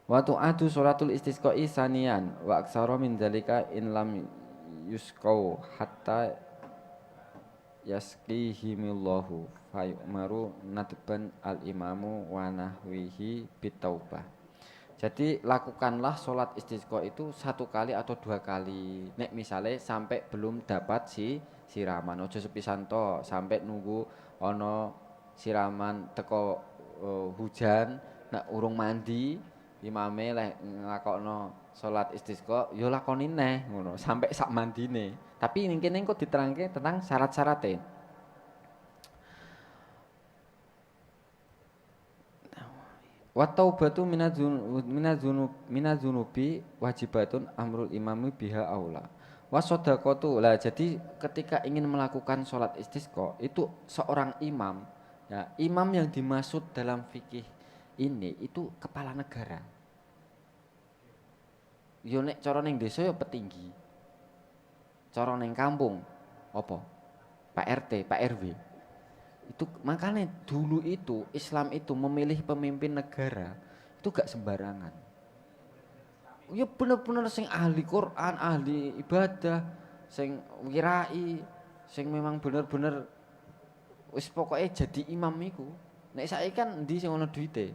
Wa tu'adu sholatul istisqa'i sanian wa aksara min dzalika in lam yusqau hatta yasqihimillahu fayu'maru nadban al-imamu wa nahwihi bitaubah. Jadi lakukanlah sholat istisqa itu 1 kali atau 2 kali. Nek misale sampai belum dapat siraman, ojo sepisan to, sampai nunggu ono siraman teko hujan, nek urung mandi, imame leh nglakokno sholat istisqa, ya lakoni neh ngono, sampai sak mandine. Tapi ning kene kok diterangke tentang syarat-syarate. Wa taubatu minazunubi wajibatun amrul imami biha aula. Wa shadaqatu. Lah jadi ketika ingin melakukan sholat istisqa itu seorang imam, ya, imam yang dimaksud dalam fikih ini itu kepala negara. Yo nek cara ning desa yo petinggi. Cara ning kampung apa? Pak RT, Pak RW. Itu makanya dulu itu Islam itu memilih pemimpin negara itu gak sembarangan. Ya bener-bener sing ahli Quran, ahli ibadah, sing wirai, sing memang bener-bener wis pokoke jadi imam iku. Nek saiki kan endi sing ana duite.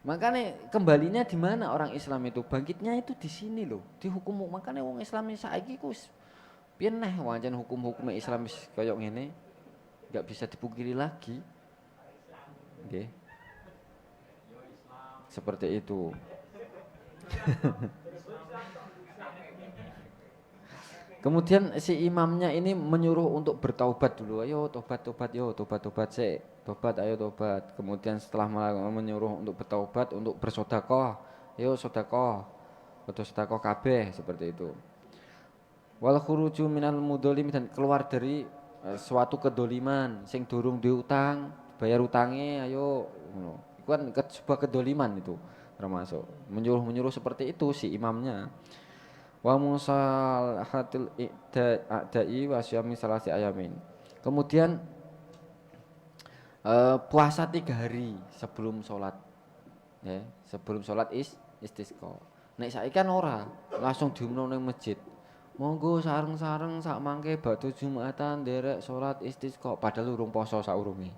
Makanya kembalinya di mana orang Islam itu? Bangkitnya itu di sini loh, di hukum. Makanya wong Islam saiki ku wis piye neh wancen hukum-hukum Islam wis kaya ngene. Enggak bisa dipungkiri lagi. Nggih. Seperti itu. Kemudian si imamnya ini menyuruh untuk bertaubat dulu. Ayo tobat-tobat, yo tobat-tobat sik. Tobat, ayo tobat. Kemudian setelah menyuruh untuk bertaubat, untuk bersedekah. Yo sedekah. Atau sedekah kabeh seperti itu. Wal khuruju minal mudzalim, dan keluar dari suatu kedoliman sing durung diutang, bayar utangnya, ayo ngono. Itu kan sebuah kedoliman itu termasuk. Menyuruh seperti itu si imamnya. Wa musalahatil i'da'i wa syami salasi ayamin. Kemudian puasa 3 hari sebelum sholat, ya, sebelum sholat istisqa. Nek saiki kan ora, langsung diumumno ning masjid. Monggo sareng-sareng sak mangke badhe Jumatan nderek sholat istisqa, padahal urung poso saurunge.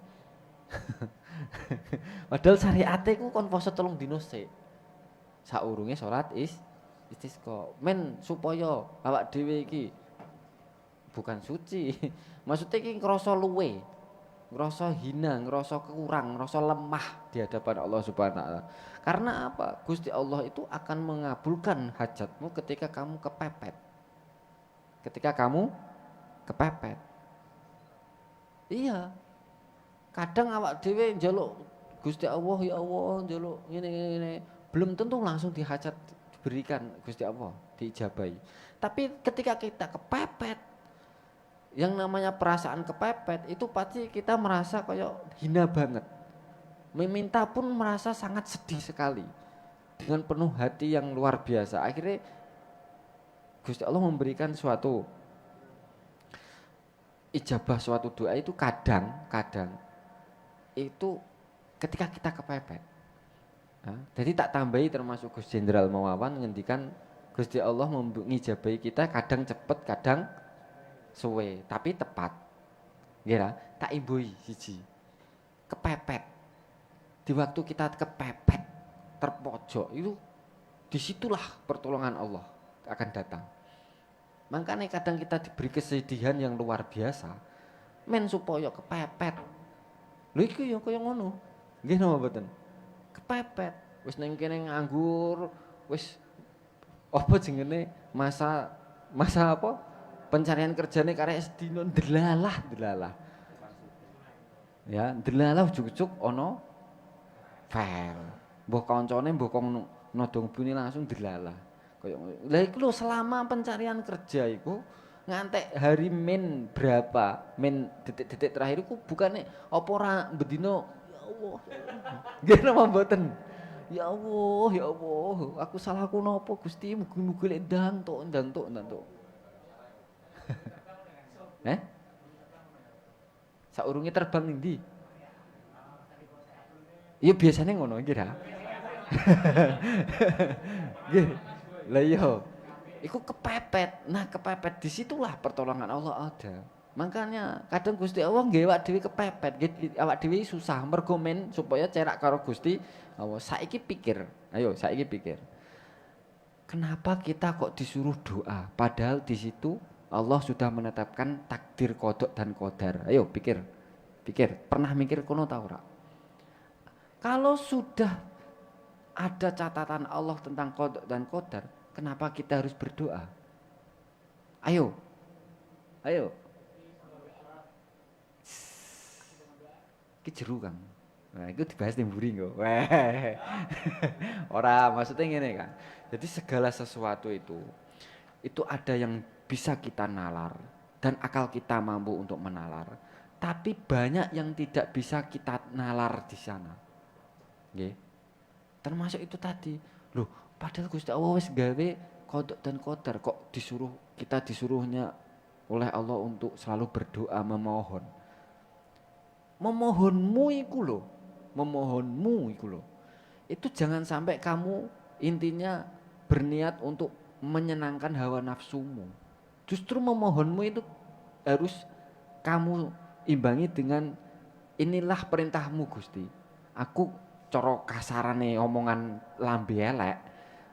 Padahal syariate ku kon poso 3 dina sik. Saurunge sholat istisqa. Men supaya awak dhewe iki bukan suci. Maksudnya iki ngrasa luwe, ngrasa hina, ngrasa kurang, ngrasa lemah di hadapan Allah Subhanahu wa taala. Karena apa? Gusti Allah itu akan mengabulkan hajatmu ketika kamu kepepet. Ketika kamu kepepet. Iya. Kadang awak dhewe njaluk Gusti Allah, ya Allah, njaluk ngene. Belum tentu langsung dihajat diberikan Gusti Allah, diijabahi. Tapi ketika kita kepepet, yang namanya perasaan kepepet itu pasti kita merasa kayak hina banget. Meminta pun merasa sangat sedih sekali. Dengan penuh hati yang luar biasa. Akhirnya Gusti Allah memberikan suatu ijabah suatu doa itu kadang itu ketika kita kepepet. Jadi tak tambahi termasuk Gus Jenderal Mawawan ngendikan Gusti Allah mengijabahi kita kadang cepet kadang suwe tapi tepat. Nggih tak imbui siji. Kepepet. Di waktu kita kepepet terpojok itu disitulah pertolongan Allah akan datang. Makanya kadang kita diberi kesedihan yang luar biasa men supaya kepepet. Lho iku ya kaya ngono. Nggih napa mboten? Kepepet. Wis ning kene nganggur, wis apa jenenge masa apa? Pencarian kerjane karek sedina ndelalah. Ya, ndelalah ujug-ujug ana fail. Mbah kancane mbah kong nodong bune langsung ndelalah. Kayak lha iku lho selama pencarian kerja iku ngantek hari min berapa, min detik-detik terakhir iku bukane apa ora bedino ya Allah. Nggih napa mboten? Ya Allah, aku salahku napa Gusti? Mugi-mugi lek ndantuk. Saurunge terbang ning ndi? Iya biasane ngono iki ra. Nggih. Lah iya. Iku kepepet. Nah, kepepet disitulah pertolongan Allah ada. Makanya kadang Gusti Allah nggih awak dhewe kepepet, nggih awak dhewe susah mergo men supaya cerak karo Gusti Allah. Saiki pikir. Kenapa kita kok disuruh doa? Padahal di situ Allah sudah menetapkan takdir qada dan qadar. Ayo pikir. Pernah mikir kono ta ora? Kalau sudah ada catatan Allah tentang qada dan qadar, kenapa kita harus berdoa? Ayo. Ki jeru Kang. Nah, itu dibahas ning mburi kok. Ora, maksudnya ngene kan. Jadi segala sesuatu itu ada yang bisa kita nalar dan akal kita mampu untuk menalar. Tapi banyak yang tidak bisa kita nalar di sana. Nggih. Termasuk itu tadi. Loh, padahal Gusti Allah wis gawe qada dan qadar kok disuruhnya oleh Allah untuk selalu berdoa memohon. Memohonmu iku lho. Itu jangan sampai kamu intinya berniat untuk menyenangkan hawa nafsumu. Justru memohonmu itu harus kamu imbangi dengan inilah perintahmu Gusti. Aku cara kasarane omongan lambe elek.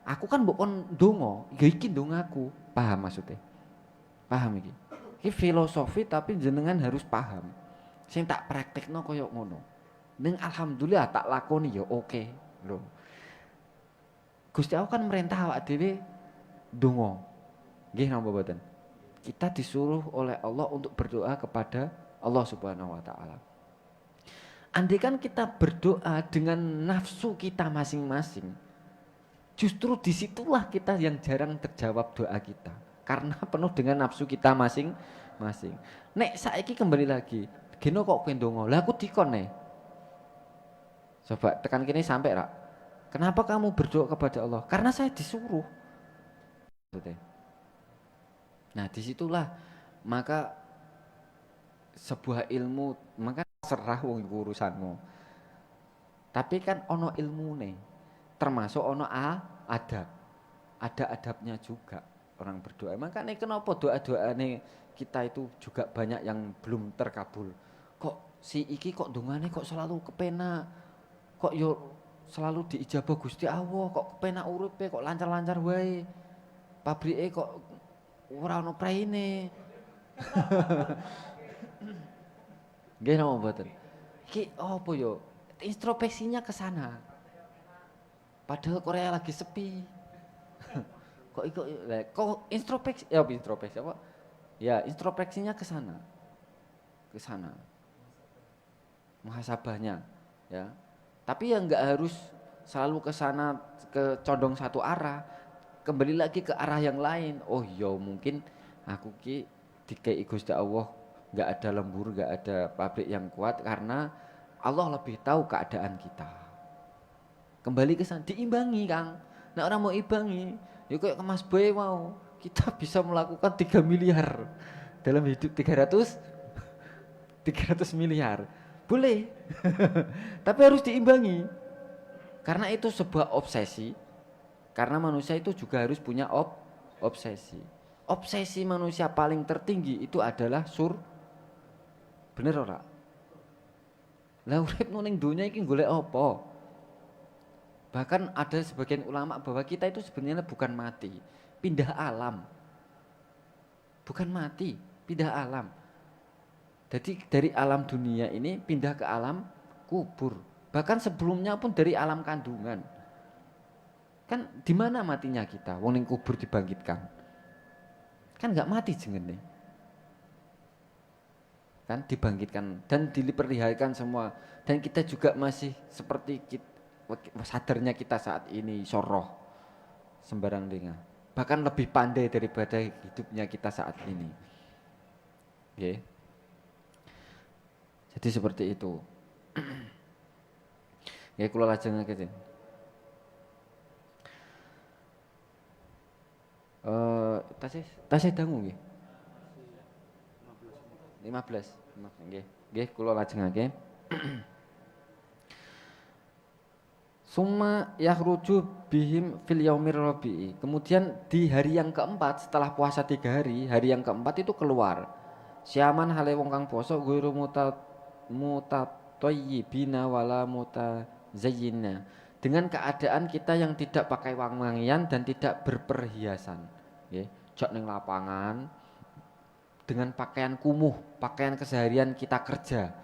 Aku kan mbok kon ndonga, ya iki ndongaku. Paham maksudnya? Paham iki? Iki filosofi tapi jenengan harus paham. Sing tak praktekno kaya ngono. Ning alhamdulillah tak lakoni ya oke. Lho. Gusti Allah kan merintah awak dhewe ndonga. Nggih napa mboten? Kita disuruh oleh Allah untuk berdoa kepada Allah Subhanahu wa taala. Andai kan kita berdoa dengan nafsu kita masing-masing, justru disitulah kita yang jarang terjawab doa kita. Karena penuh dengan nafsu kita masing-masing. Nek saiki kembali lagi, geno kok kowe ndonga. Lah aku dikon nih. Coba tekan kene sampai rak. Kenapa kamu berdoa kepada Allah? Karena saya disuruh. Nah disitulah maka sebuah ilmu maka serah wong urusanmu. Tapi kan ono ilmune, termasuk ono adab. Ada adabnya juga orang berdoa. Makanya kenapa doa-doane kita itu juga banyak yang belum terkabul. Kok si iki kok dongane kok selalu kepenak. Kok yo selalu diijabah Gusti Allah, kok kepenak uripe, kok lancar-lancar wae. Pabrike kok ora ono praine. Nggih napa mboten? Iki apa yo? Introspeksinya ke sana. Padahal Korea lagi sepi. kok introspeksi apa? Ya, introspeksinya ke sana. Muhasabahnya, ya. Tapi ya enggak harus selalu ke sana ke condong satu arah. Kembali lagi ke arah yang lain. Oh iya mungkin aku ki dikei Gusti Allah enggak ada lembur, enggak ada pabrik yang kuat karena Allah lebih tahu keadaan kita. Kembali ke sana, diimbangi Kang. Nah orang mau imbangi, ya kayak ke Mas Boy mau, kita bisa melakukan 3 miliar dalam hidup 300 miliar. Boleh. Tapi harus diimbangi. Karena itu sebuah obsesi. Karena manusia itu juga harus punya obsesi. Obsesi manusia paling tertinggi itu adalah bener ora? Lah urip ning donya iki golek apa? Bahkan ada sebagian ulama bahwa kita itu sebenarnya bukan mati, pindah alam. Bukan mati, pindah alam. Jadi dari alam dunia ini pindah ke alam kubur. Bahkan sebelumnya pun dari alam kandungan. Kan di mana matinya kita? Wong ning kubur dibangkitkan. Kan enggak mati jengene. Kan dibangkitkan dan diperlihatkan semua. Dan kita juga masih seperti sadarnya kita saat ini soroh sembarang dengar. Bahkan lebih pandai daripada hidupnya kita saat ini. Okay. Jadi seperti itu. Ya kula lajengaken. Tasih dangu nggih. 15. Nggih. Nggih kula lajengake. Summa yakhruju bihim fil yaumir rabi'i. Kemudian di hari yang keempat setelah puasa 3 hari, hari yang keempat itu keluar. Syaman hale wong kang poso guru mutatayyibina wala mutazayyina. Dengan keadaan kita yang tidak pakai wangian dan tidak berperhiasan. Nggih, jok ning lapangan dengan pakaian kumuh, pakaian keseharian kita kerja.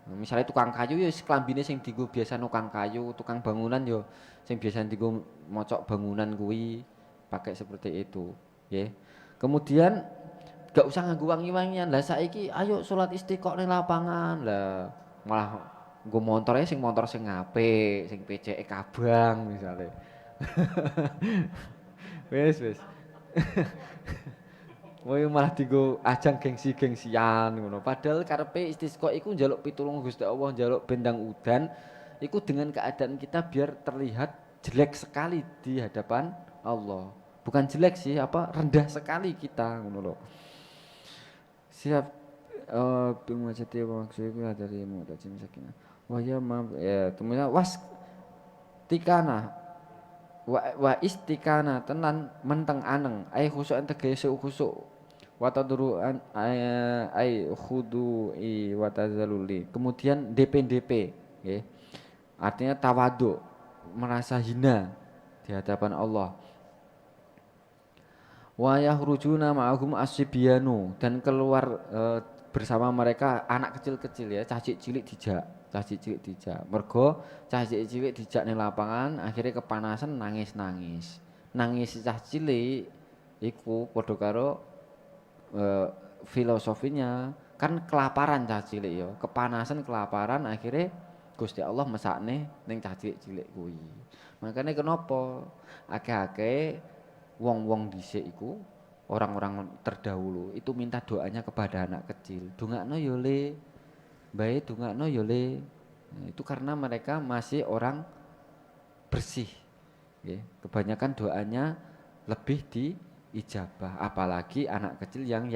Misalnya tukang kayu ya klambine sing dienggo biasa tukang kayu, tukang bangunan yo sing biasa dienggo mocok bangunan kuwi pakai seperti itu, nggih. Kemudian gak usah nganggo wangi-wangian. Lah saiki ayo salat istiqo ning lapangan. Lah malah nggo montore sing motor sing apik, sing PCE kabang misale. Wis. Woy malah dienggo ajang gengsi-gengsian ngono. Padahal karepe istisqa iku njaluk pitulung Gusti Allah, njaluk bendang udan iku dengan keadaan kita biar terlihat jelek sekali di hadapan Allah. Bukan jelek sih, rendah sekali kita ngono lho. Siap bimajati maksudku dari mutajim sakinah. Wah ya kemudian tikana wa istikana tenan menteng aneng ai khusuk tegese khusuk wa tadruan ai khudu'i wa tazaluli. Kemudian DP nggih. Artinya tawadhu, merasa hina di hadapan Allah. Wa yahrujuna ma'ahum asybiyanu, dan keluar bersama mereka anak kecil-kecil ya, cah cilik dijak. Mergo cah cilik dijak ning lapangan akhirnya kepanasan nangis. Nangis cah cilik iku padha karo filosofinya kan kelaparan cah cilik ya, kelaparan akhirnya Gusti Allah mesakne ning cah cilik kuwi. Makane kenapa akeh-akeh wong-wong dhisik iku orang-orang terdahulu itu minta doanya kepada anak kecil. Dongakno yo le, bae dongakno yo le. Nah, itu karena mereka masih orang bersih. Okay. Kebanyakan doanya lebih diijabah, apalagi anak kecil yang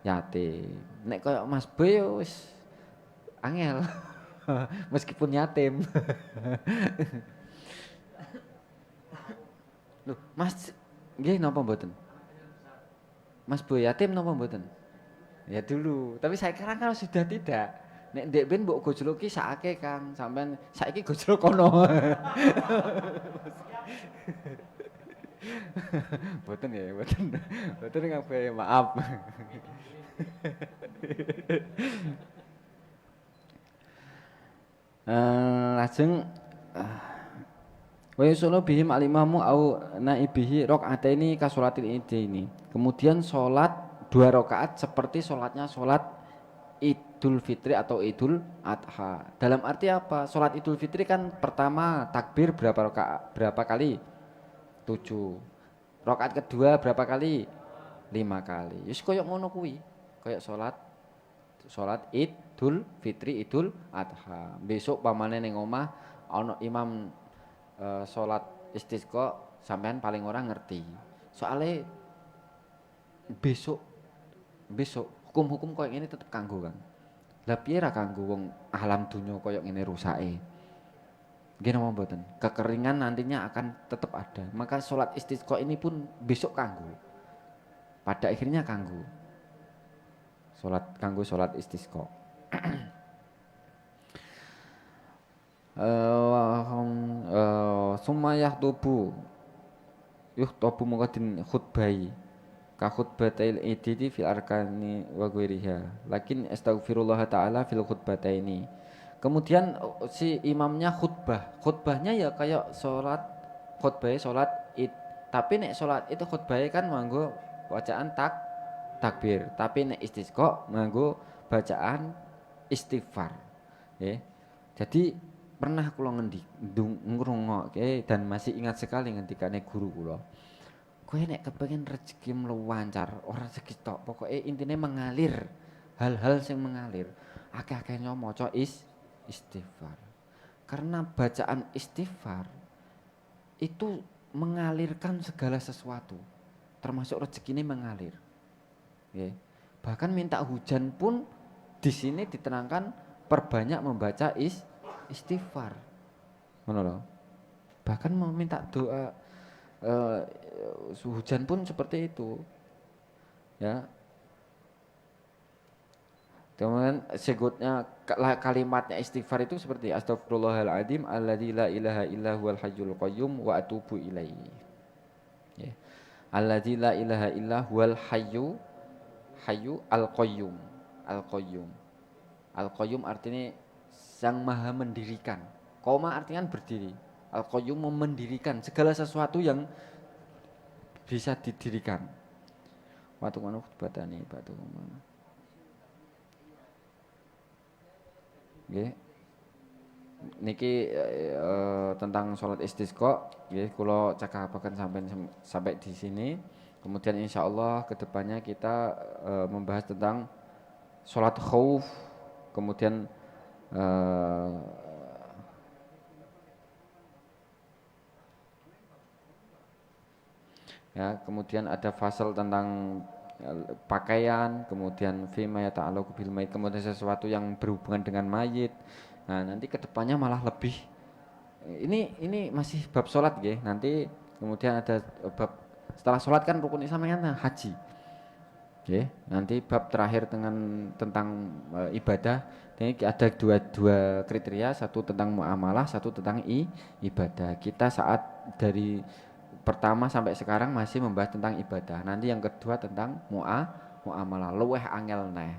yatim. Nek koyo Mas Boy wis angel. Meskipun yatim. Loh, Mas nggih napa mboten? Mas Boy yatim napa mboten? Ya dulu, tapi sekarang kan sudah tidak. Nek ndek ben mbok gojloki sakake Kang, sampean saiki gojlok kono. Mboten ya, mboten. Mboten ngapain, maaf. Lajeng wa yusallu bihim alimamu au naibihi rakaataini ka sholatil ini. Kemudian sholat 2 rakaat seperti sholatnya sholat Idul Fitri atau Idul Adha. Dalam arti apa? Sholat Idul Fitri kan pertama takbir berapa kali? 7. Rakaat kedua berapa kali? 5 kali. Wis koyo ngono kuwi. Koyo sholat salat Idul Fitri, Idul Adha. Besok pamane ning omah ana imam salat istisqa sampean paling ora ngerti. Soale besok hukum-hukum koyo ngene tetep kanggo Kang. Lah piye ra kanggo wong alam dunya koyo ngene rusake. Nggih napa mboten? Kekeringan nantinya akan tetap ada. Maka salat istisqa ini pun besok kanggo. Pada akhirnya kanggo. Salat istisqa. Summa yuhtabu mongko den khutbahi ka khutbatil iditi fil arkani wa ghairiha lakin astaghfirullah taala fil khutbataini. Kemudian si imamnya khutbahnya ya kayak salat id, tapi nek salat itu khutbahnya kan nganggo bacaan takbir, tapi nek istisqa nganggo bacaan istighfar. Jadi pernah kula ngrungokke dan masih ingat sekali ngendikane guru kula. Kowe nek kepengin rezeki lancar, ora rezeki tok, pokoke intine mengalir. Hal-hal sing mengalir. Akeh-akeh maca istighfar. Karena bacaan istighfar itu mengalirkan segala sesuatu, termasuk rezekine mengalir. Bahkan minta hujan pun di sini diterangkan perbanyak membaca istighfar. Ngono lho. Bahkan meminta doa hujan pun seperti itu. Ya. Kemudian segutnya kalimatnya istighfar itu seperti astagfirullahaladzim alladzi la ilaha illa huwal hayyul qayyum wa atubu ilaihi. Ya. Alladzi la ilaha illa huwal hayyu al-qayyum. Al-qayyum. Al-qayyum artinya sang maha mendirikan. Qoma artinya berdiri. Al-qayyum memendirikan segala sesuatu yang bisa didirikan. Waktu mana khutbatani batu mana. Nggih. Niki tentang salat istisqa nggih kula cakapaken sampai di sini. Kemudian insyaallah kedepannya kita membahas tentang salat khauf, kemudian ya, kemudian ada fasal tentang pakaian, kemudian fima yata'allaqu bil mayit, kemudian sesuatu yang berhubungan dengan mayit. Nah, nanti kedepannya malah lebih ini masih bab salat nggih. Nanti kemudian ada bab setelah salat kan rukun Islam kan haji. Nggih, nanti bab terakhir tentang ibadah. Ini ada dua kriteria, satu tentang muamalah, satu tentang ibadah. Kita saat dari pertama sampai sekarang masih membahas tentang ibadah. Nanti yang kedua tentang muamalah. Luweh angel neh.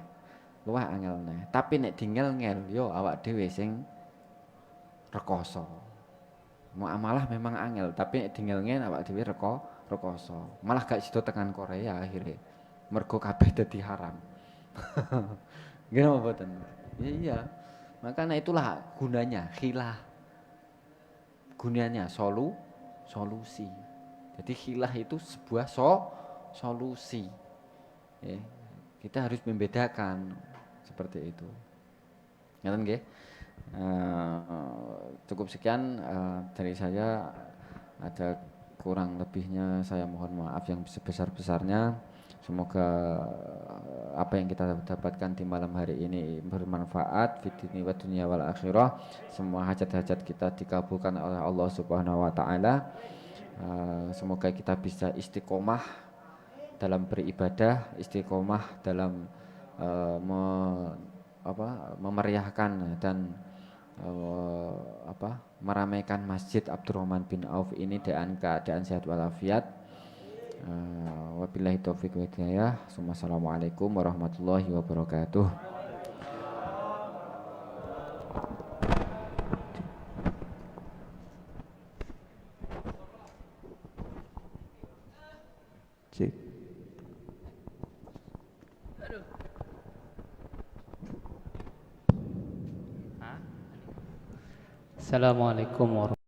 Tapi nek dingel-ngel yo awak dhewe sing rekoso. Muamalah memang angel, tapi nek dingel-ngel awak dhewe rekoso. Malah gak sido tekan Korea akhirnya. Mergo kabeh dadi haram. Nggih napa mboten? Iya. Makanya itulah gunanya khilah. Gunanya solusi. Jadi khilah itu sebuah solusi. Kita harus membedakan seperti itu. Ngaten nggih. Cukup sekian dari saya. Ada kurang lebihnya saya mohon maaf yang sebesar-besarnya. Semoga apa yang kita dapatkan di malam hari ini bermanfaat fid dunya wal akhirah. Semua hajat-hajat kita dikabulkan oleh Allah Subhanahu wa taala. Semoga kita bisa istiqomah dalam beribadah, istiqomah dalam memeriahkan dan meramaikan Masjid Abdurrahman bin Auf ini dengan keadaan sehat walafiat. Wabillahi taufiq wa hidayah. Assalamualaikum warahmatullahi wabarakatuh. Cek. Assalamualaikum warahmatullahi wabarakatuh.